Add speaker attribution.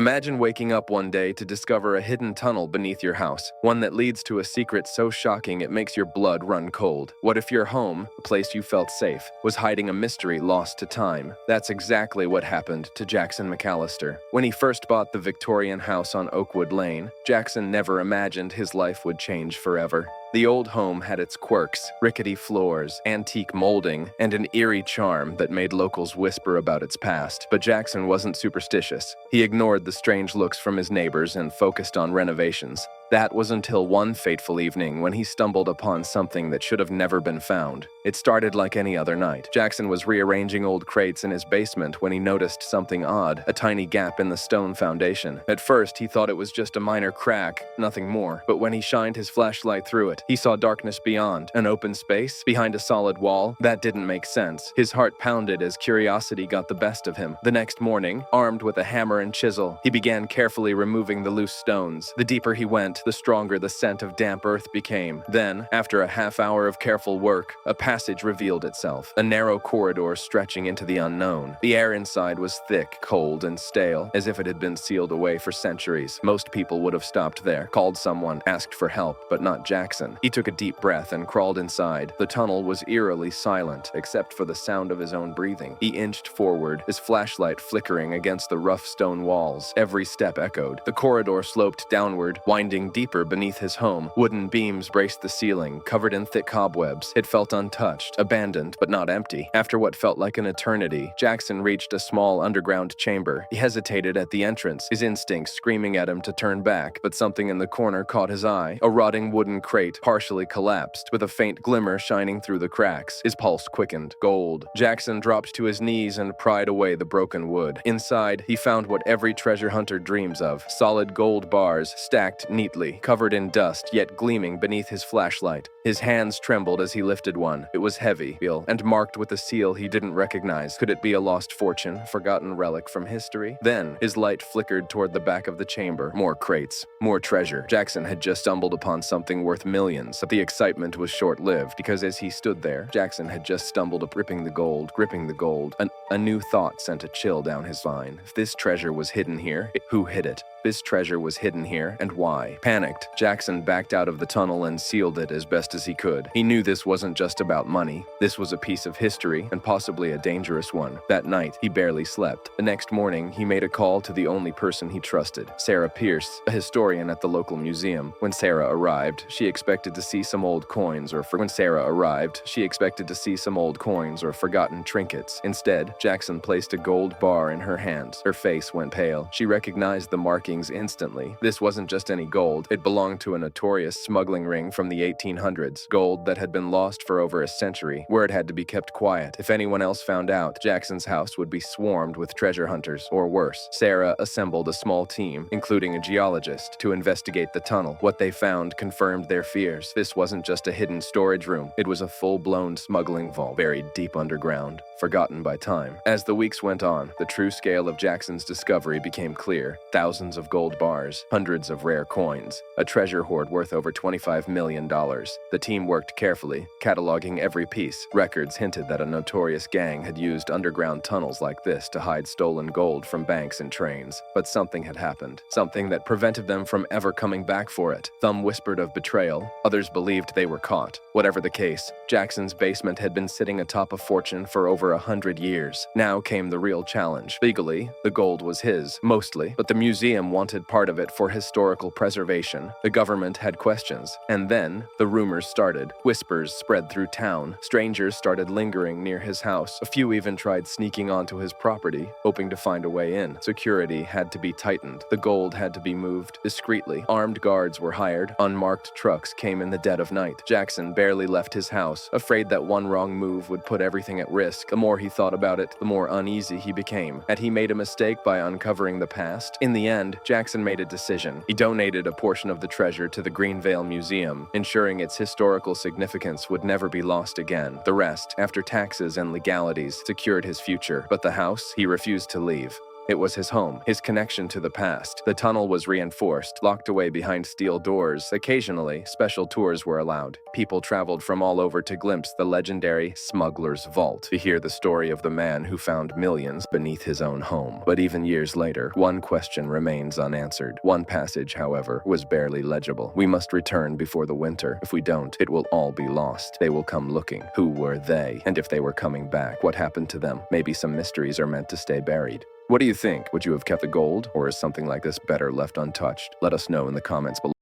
Speaker 1: Imagine waking up one day to discover a hidden tunnel beneath your house, one that leads to a secret so shocking it makes your blood run cold. What if your home, a place you felt safe, was hiding a mystery lost to time? That's exactly what happened to Jackson McAllister. When he first bought the Victorian house on Oakwood Lane, Jackson never imagined his life would change forever. The old home had its quirks, rickety floors, antique molding, and an eerie charm that made locals whisper about its past. But Jackson wasn't superstitious. He ignored the strange looks from his neighbors and focused on renovations. That was until one fateful evening when he stumbled upon something that should have never been found. It started like any other night. Jackson was rearranging old crates in his basement when he noticed something odd, a tiny gap in the stone foundation. At first, he thought it was just a minor crack, nothing more. But when he shined his flashlight through it, he saw darkness beyond, an open space behind a solid wall. That didn't make sense. His heart pounded as curiosity got the best of him. The next morning, armed with a hammer and chisel, he began carefully removing the loose stones. The deeper he went, the stronger the scent of damp earth became. Then, after a half hour of careful work, a passage revealed itself, a narrow corridor stretching into the unknown. The air inside was thick, cold, and stale, as if it had been sealed away for centuries. Most people would have stopped there, called someone, asked for help, but not Jackson. He took a deep breath and crawled inside. The tunnel was eerily silent, except for the sound of his own breathing. He inched forward, his flashlight flickering against the rough stone walls. Every step echoed. The corridor sloped downward, winding deeper beneath his home. Wooden beams braced the ceiling, covered in thick cobwebs. It felt untouched, abandoned, but not empty. After what felt like an eternity, Jackson reached a small underground chamber. He hesitated at the entrance, his instincts screaming at him to turn back, but something in the corner caught his eye. A rotting wooden crate, partially collapsed, with a faint glimmer shining through the cracks. His pulse quickened. Gold. Jackson dropped to his knees and pried away the broken wood. Inside, he found what every treasure hunter dreams of: solid gold bars stacked neatly, covered in dust yet gleaming beneath his flashlight. His hands trembled as he lifted one. It was heavy, and marked with a seal he didn't recognize. Could it be a lost fortune, forgotten relic from history? Then, his light flickered toward the back of the chamber. More crates, more treasure. Jackson had just stumbled upon something worth millions, but the excitement was short-lived, because as he stood there, Jackson had just stumbled up, gripping the gold. A new thought sent a chill down his spine. If this treasure was hidden here, who hid it? This treasure was hidden here, and why? Panicked, Jackson backed out of the tunnel and sealed it as best as he could. He knew this wasn't just about money. This was a piece of history, and possibly a dangerous one. That night, he barely slept. The next morning, he made a call to the only person he trusted, Sarah Pierce, a historian at the local museum. When Sarah arrived, she expected to see some old coins or forgotten trinkets. Instead, Jackson placed a gold bar in her hands. Her face went pale. She recognized the markings instantly. This wasn't just any gold. It belonged to a notorious smuggling ring from the 1800s. Gold that had been lost for over a century. Word had to be kept quiet. If anyone else found out, Jackson's house would be swarmed with treasure hunters, or worse. Sarah assembled a small team, including a geologist, to investigate the tunnel. What they found confirmed their fears. This wasn't just a hidden storage room. It was a full-blown smuggling vault, buried deep underground, forgotten by time. As the weeks went on, the true scale of Jackson's discovery became clear. Thousands of gold bars, hundreds of rare coins, a treasure hoard worth over $25 million. The team worked carefully, cataloging every piece. Records hinted that a notorious gang had used underground tunnels like this to hide stolen gold from banks and trains. But something had happened, something that prevented them from ever coming back for it. Some whispered of betrayal, others believed they were caught. Whatever the case, Jackson's basement had been sitting atop a fortune for over 100 years. Now came the real challenge. Legally, the gold was his, mostly, but the museum wanted part of it for historical preservation. The government had questions. And then, the rumors started. Whispers spread through town. Strangers started lingering near his house. A few even tried sneaking onto his property, hoping to find a way in. Security had to be tightened. The gold had to be moved discreetly. Armed guards were hired. Unmarked trucks came in the dead of night. Jackson barely left his house, afraid that one wrong move would put everything at risk. The more he thought about it, the more uneasy he became. Had he made a mistake by uncovering the past? In the end, Jackson made a decision. He donated a portion of the treasure to the Greenvale Museum, ensuring its historical significance would never be lost again. The rest, after taxes and legalities, secured his future. But the house, he refused to leave. It was his home, his connection to the past. The tunnel was reinforced, locked away behind steel doors. Occasionally, special tours were allowed. People traveled from all over to glimpse the legendary Smuggler's Vault, to hear the story of the man who found millions beneath his own home. But even years later, one question remains unanswered. One passage, however, was barely legible. We must return before the winter. If we don't, it will all be lost. They will come looking. Who were they? And if they were coming back, what happened to them? Maybe some mysteries are meant to stay buried. What do you think? Would you have kept the gold, or is something like this better left untouched? Let us know in the comments below.